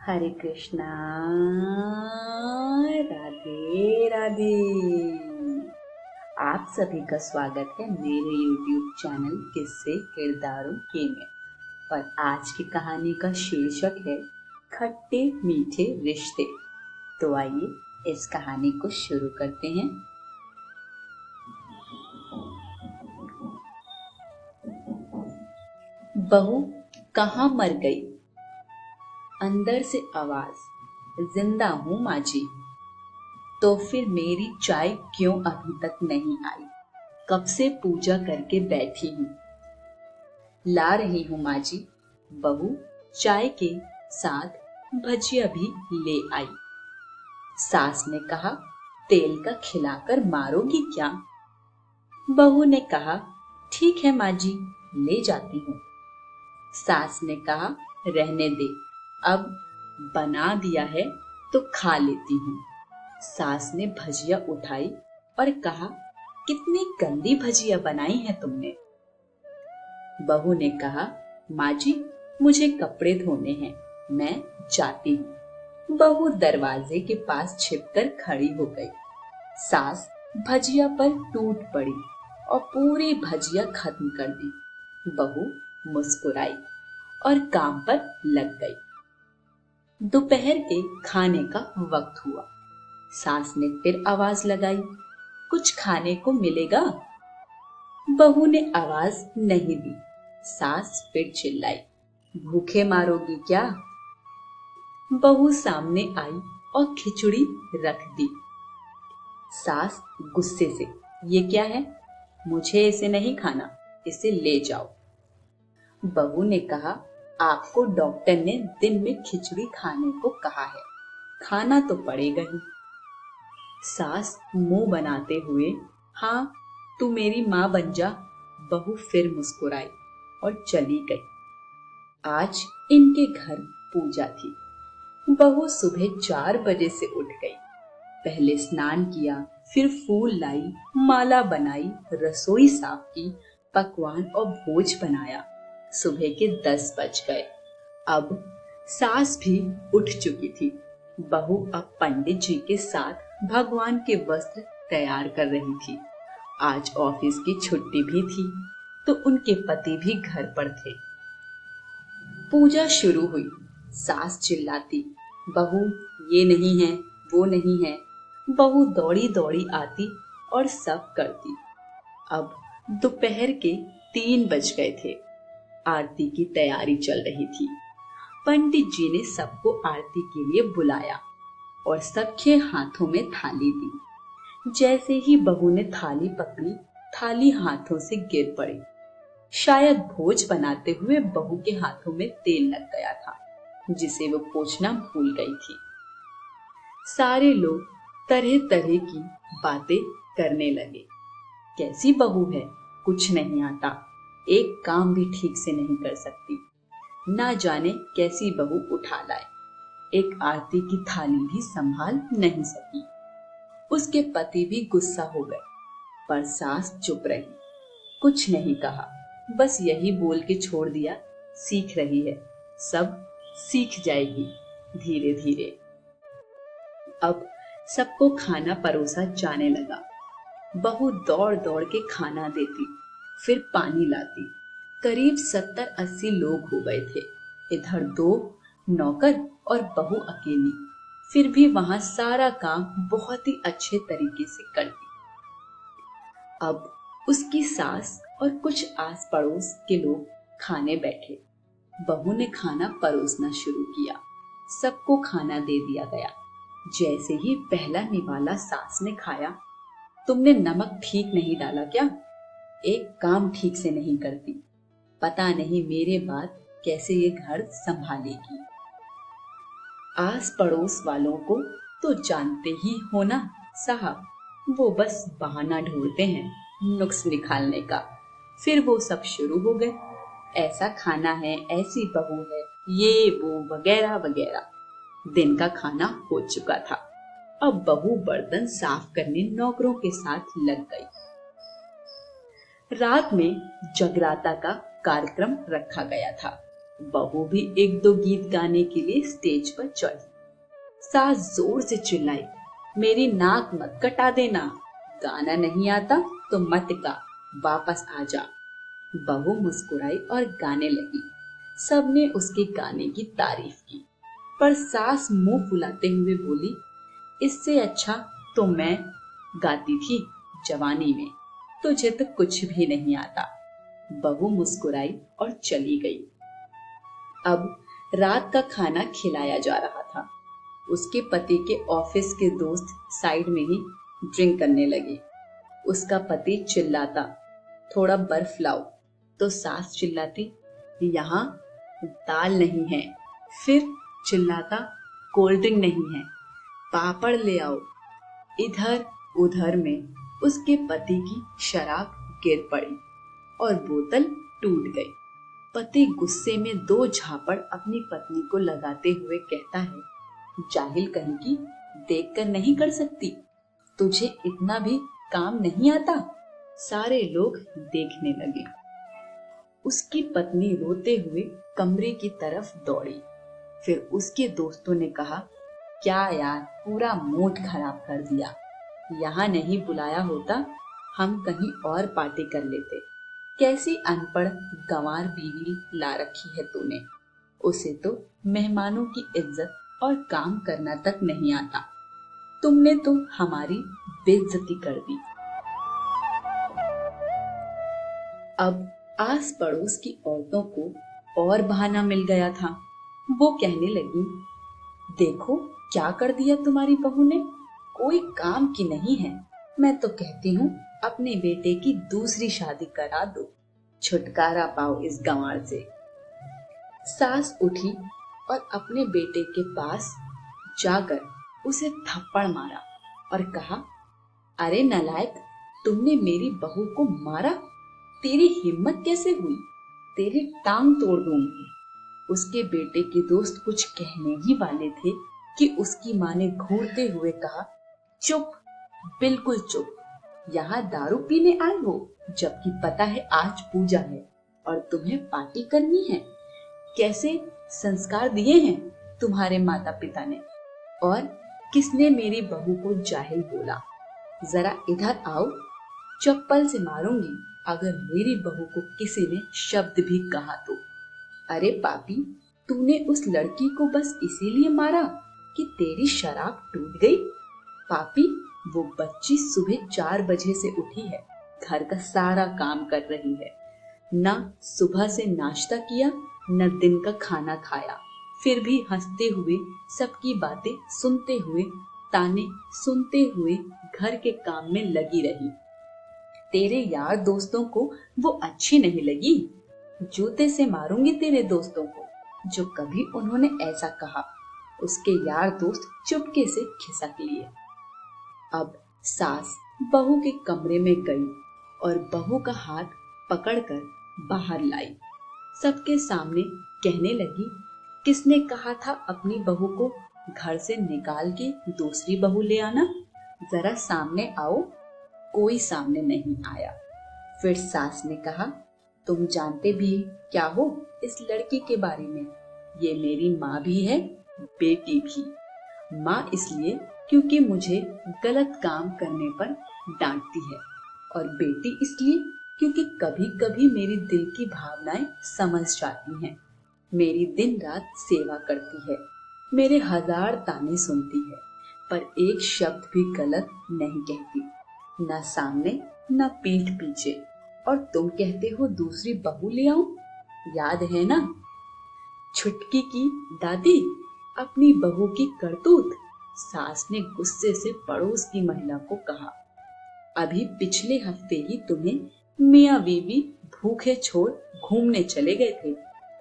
हरे कृष्णा। राधे राधे। आप सभी का स्वागत है मेरे YouTube चैनल किस्से किरदारों के में। और आज की कहानी का शीर्षक है खट्टे मीठे रिश्ते। तो आइए इस कहानी को शुरू करते हैं। बहू कहाँ मर गई? अंदर से आवाज, जिंदा हूँ माँ जी। तो फिर मेरी चाय क्यों अभी तक नहीं आई? कब से पूजा करके बैठी हूँ। ला रही हूँ माँ जी। बहू चाय के साथ भजिया भी ले आई। सास ने कहा, तेल का खिलाकर मारोगी क्या? बहू ने कहा, ठीक है माँ जी, ले जाती हूँ। सास ने कहा, रहने दे, अब बना दिया है तो खा लेती हूँ। सास ने भजिया उठाई और कहा, कितनी गंदी भजिया बनाई है तुमने। बहू ने कहा, माँ जी मुझे कपड़े धोने हैं, मैं जाती हूँ। बहू दरवाजे के पास छिपकर खड़ी हो गई। सास भजिया पर टूट पड़ी और पूरी भजिया खत्म कर दी। बहू मुस्कुराई और काम पर लग गई। दोपहर के खाने का वक्त हुआ। सास ने फिर आवाज लगाई, कुछ खाने को मिलेगा? बहू ने आवाज नहीं दी। सास फिर चिल्लाई, भूखे मारोगी क्या? बहू सामने आई और खिचड़ी रख दी। सास गुस्से से, ये क्या है? मुझे इसे नहीं खाना, इसे ले जाओ। बहू ने कहा, आपको डॉक्टर ने दिन में खिचड़ी खाने को कहा है, खाना तो पड़ेगा ही। सास मुंह बनाते हुए, हाँ तू मेरी माँ बन जा। बहू फिर मुस्कुराई और चली गई। आज इनके घर पूजा थी। बहू सुबह 4 बजे से उठ गई। पहले स्नान किया, फिर फूल लाई, माला बनाई, रसोई साफ की, पकवान और भोज बनाया। सुबह के 10 बज गए। अब सास भी उठ चुकी थी। बहू अब पंडित जी के साथ भगवान के वस्त्र तैयार कर रही थी। आज ऑफिस की छुट्टी भी थी, तो उनके पति भी घर पर थे। पूजा शुरू हुई। सास चिल्लाती, बहू ये नहीं है, वो नहीं है। बहू दौड़ी दौड़ी आती और सब करती। अब दोपहर के 3 बज गए थे। आरती की तैयारी चल रही थी। पंडित जी ने सबको आरती के लिए बुलाया और सबके हाथों में थाली दी। जैसे ही बहू ने थाली पकड़ी, थाली हाथों से गिर पड़ी। शायद भोज बनाते हुए बहू के हाथों में तेल लग गया था, जिसे वो पोंछना भूल गई थी। सारे लोग तरह तरह की बातें करने लगे। कैसी बहू है, कुछ नहीं आता, एक काम भी ठीक से नहीं कर सकती, ना जाने कैसी बहू उठा लाए, एक आरती की थाली भी संभाल नहीं सकी। उसके पति भी गुस्सा हो गए, पर सास चुप रही, कुछ नहीं कहा, बस यही बोल के छोड़ दिया, सीख रही है, सब सीख जाएगी धीरे धीरे। अब सबको खाना परोसा जाने लगा। बहू दौड़ दौड़ के खाना देती, फिर पानी लाती। करीब 70-80 लोग हो गए थे। इधर 2 नौकर और बहू अकेली, फिर भी वहां सारा काम बहुत ही अच्छे तरीके से करती। अब उसकी सास और कुछ आस पड़ोस के लोग खाने बैठे। बहू ने खाना परोसना शुरू किया। सबको खाना दे दिया गया। जैसे ही पहला निवाला सास ने खाया, तुमने नमक ठीक नहीं डाला क्या? एक काम ठीक से नहीं करती, पता नहीं मेरे बाद कैसे ये घर संभालेगी। आस पड़ोस वालों को तो जानते ही हो ना साहब, वो बस बहाना ढूंढते हैं नुक्स निकालने का। फिर वो सब शुरू हो गए, ऐसा खाना है, ऐसी बहू है, ये वो वगैरह वगैरह। दिन का खाना हो चुका था। अब बहू बर्तन साफ करने नौकरों के साथ लग गई। रात में जगराता का कार्यक्रम रखा गया था। बहू भी एक दो गीत गाने के लिए स्टेज पर चढ़ी। सास जोर से चिल्लाई, मेरी नाक मत कटा देना, गाना नहीं आता तो मत गा, वापस आ जा। बहू मुस्कुराई और गाने लगी। सबने उसके गाने की तारीफ की, पर सास मुंह फुलाते हुए बोली, इससे अच्छा तो मैं गाती थी जवानी में, तुझे तो कुछ भी नहीं आता। बहू मुस्कुराई और चली गई। अब रात का खाना खिलाया जा रहा था। उसके पति के ऑफिस के दोस्त साइड में ही ड्रिंक करने लगे। उसका पति चिल्लाता, थोड़ा बर्फ लाओ, तो सास चिल्लाती, यहाँ दाल नहीं है। फिर चिल्लाता, कोल्ड ड्रिंक नहीं है, पापड़ ले आओ। इधर उधर में उसके पति की शराब गिर पड़ी और बोतल टूट गई। पति गुस्से में दो झापड़ अपनी पत्नी को लगाते हुए कहता है, जाहिल कहीं की, देखकर नहीं कर सकती, तुझे इतना भी काम नहीं आता। सारे लोग देखने लगे। उसकी पत्नी रोते हुए कमरे की तरफ दौड़ी। फिर उसके दोस्तों ने कहा, क्या यार, पूरा मूड खराब कर दिया, यहाँ नहीं बुलाया होता, हम कहीं और पार्टी कर लेते। कैसी अनपढ़ गंवार बीवी ला रखी है तूने, उसे तो मेहमानों की इज्जत और काम करना तक नहीं आता, तुमने तो हमारी बेइज्जती कर दी। अब आस पड़ोस की औरतों को और बहाना मिल गया था। वो कहने लगी, देखो क्या कर दिया तुम्हारी बहू ने, कोई काम की नहीं है। मैं तो कहती हूँ अपने बेटे की दूसरी शादी करा दो, छुटकारा पाओ इस गंवार से। सास उठी और अपने बेटे के पास जाकर उसे थप्पड़ मारा और कहा, अरे नालायक, तुमने मेरी बहू को मारा, तेरी हिम्मत कैसे हुई, तेरी टांग तोड़ दूंगी। उसके बेटे के दोस्त कुछ कहने ही वाले थे कि उसकी माँ ने घूरते हुए कहा, चुप, बिल्कुल चुप, यहाँ दारू पीने आए हो, जबकि पता है आज पूजा है और तुम्हें पार्टी करनी है। कैसे संस्कार दिए हैं तुम्हारे माता पिता ने, और किसने मेरी बहू को जाहिल बोला। जरा इधर आओ, चप्पल से मारूंगी अगर मेरी बहू को किसी ने शब्द भी कहा तो। अरे पापी, तूने उस लड़की को बस इसीलिए मारा कि तेरी शराब टूट गई। पापी, वो बच्ची सुबह 4 बजे से उठी है, घर का सारा काम कर रही है, ना सुबह से नाश्ता किया न दिन का खाना खाया, फिर भी हंसते हुए, सबकी बातें सुनते हुए, ताने सुनते हुए घर के काम में लगी रही। तेरे यार दोस्तों को वो अच्छी नहीं लगी, जूते से मारूंगी तेरे दोस्तों को जो कभी उन्होंने ऐसा कहा। उसके यार दोस्त चुपके से खिसक लिए। अब सास बहू के कमरे में गई और बहू का हाथ पकड़कर बाहर लाई। सबके सामने कहने लगी, किसने कहा था अपनी बहू को घर से निकाल के दूसरी बहू ले आना, जरा सामने आओ। कोई सामने नहीं आया। फिर सास ने कहा, तुम जानते भी क्या हो इस लड़की के बारे में, ये मेरी माँ भी है, बेटी भी। माँ इसलिए क्योंकि मुझे गलत काम करने पर डांटती है, और बेटी इसलिए क्योंकि कभी कभी मेरी दिल की भावनाएं समझ जाती हैं। मेरी दिन रात सेवा करती है, मेरे 1000 ताने सुनती है, पर एक शब्द भी गलत नहीं कहती, न सामने न पीठ पीछे। और तुम कहते हो दूसरी बहू ले आऊं, याद है ना छुटकी की दादी, अपनी बहू की करतूत। सास ने गुस्से से पड़ोस की महिला को कहा, अभी पिछले हफ्ते ही तुम्हें मियाँ बीवी भूखे छोड़ घूमने चले गए थे।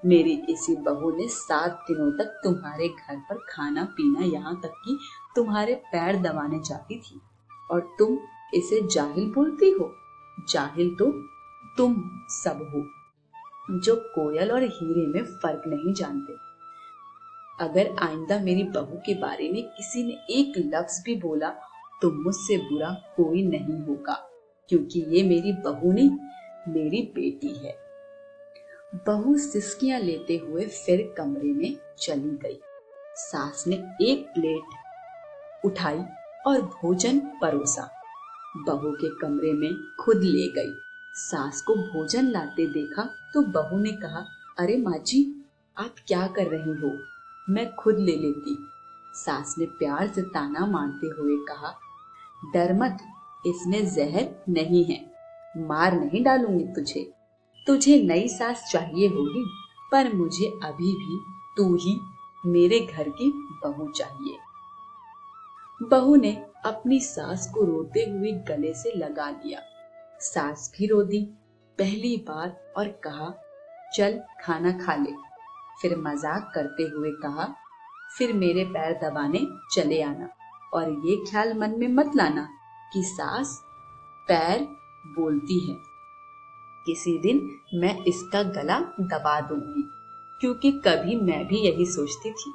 मेरी इसी बहू ने 7 दिनों तक तुम्हारे घर पर खाना पीना, यहाँ तक कि तुम्हारे पैर दबाने जाती थी, और तुम इसे जाहिल बोलती हो। जाहिल तो तुम सब हो, जो कोयल और हीरे में फर्क नहीं जानते। अगर आइंदा मेरी बहू के बारे में किसी ने एक लफ्ज भी बोला तो मुझसे बुरा कोई नहीं होगा, क्योंकि ये मेरी बहू नहीं, मेरी बेटी है। बहू सिसकियां लेते हुए फिर कमरे में चली गई। सास ने एक प्लेट उठाई और भोजन परोसा। बहू के कमरे में खुद ले गई। सास को भोजन लाते देखा तो बहू ने कहा, अरे माँ जी, आप क्या कर रही हो, मैं खुद ले लेती। सास ने प्यार से ताना मारते हुए कहा, डर मत, इसमें जहर नहीं है, मार नहीं डालूंगी तुझे। तुझे नई सास चाहिए होगी, पर मुझे अभी भी तू ही मेरे घर की बहू चाहिए। बहू ने अपनी सास को रोते हुए गले से लगा लिया। सास भी रो दी पहली बार और कहा, चल खाना खा ले। फिर मजाक करते हुए कहा, फिर मेरे पैर दबाने चले आना, और ये ख्याल मन में मत लाना कि सास पैर बोलती है। किसी दिन मैं इसका गला दबा दूंगी, क्योंकि कभी मैं भी यही सोचती थी।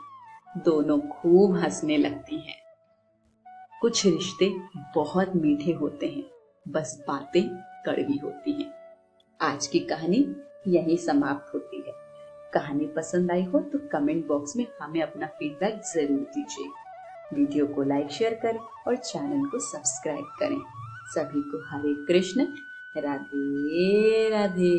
दोनों खूब हंसने लगती हैं। कुछ रिश्ते बहुत मीठे होते हैं, बस बातें कड़वी होती हैं। आज की कहानी यहीं समाप्त होती है। कहानी पसंद आई हो तो कमेंट बॉक्स में हमें अपना फीडबैक जरूर दीजिए। वीडियो को लाइक शेयर करें और चैनल को सब्सक्राइब करें। सभी को हरे कृष्ण, राधे राधे।